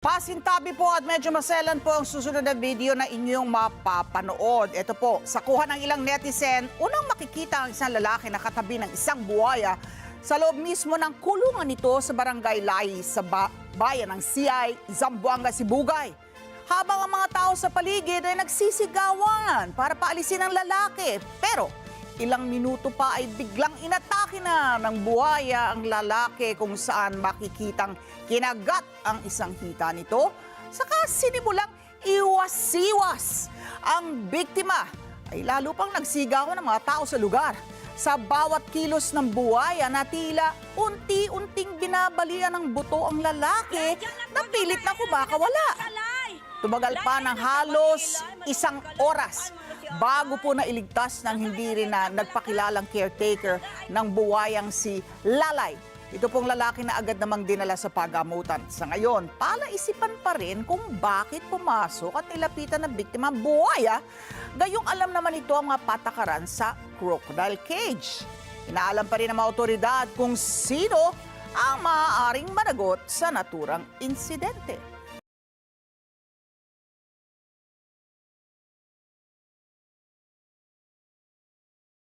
Pasintabi po at medyo maselan po ang susunod na video na inyong mapapanood. Ito po, sa kuha ng ilang netizen, unang makikita ang isang lalaki na katabi ng isang buwaya sa loob mismo ng kulungan nito sa Barangay Lai sa bayan ng CI, Zamboanga, Sibugay. Habang ang mga tao sa paligid ay nagsisigawan para paalisin ang lalaki. Pero ilang minuto pa ay biglang inatake na ng buwaya ang lalaki kung saan makikitang kinagat ang isang hita nito. Saka sinimulang iwas-iwas. Ang biktima ay lalo pang nagsigawan ng mga tao sa lugar. Sa bawat kilos ng buwaya na tila unti-unting binabalian ng buto ang lalaki na pilit na kumakawala. Tumagal pa ng halos isang oras bago po nailigtas ng hindi rin na nagpakilalang caretaker ng buwayang si Lalay. Ito pong lalaki na agad namang dinala sa pagamutan. Sa ngayon, palaisipan pa rin kung bakit pumasok at nilapitan ng biktima ang buwaya. Gayong alam naman ito ang mga patakaran sa crocodile cage. Inaalam pa rin ng mga otoridad kung sino ang maaaring managot sa naturang insidente.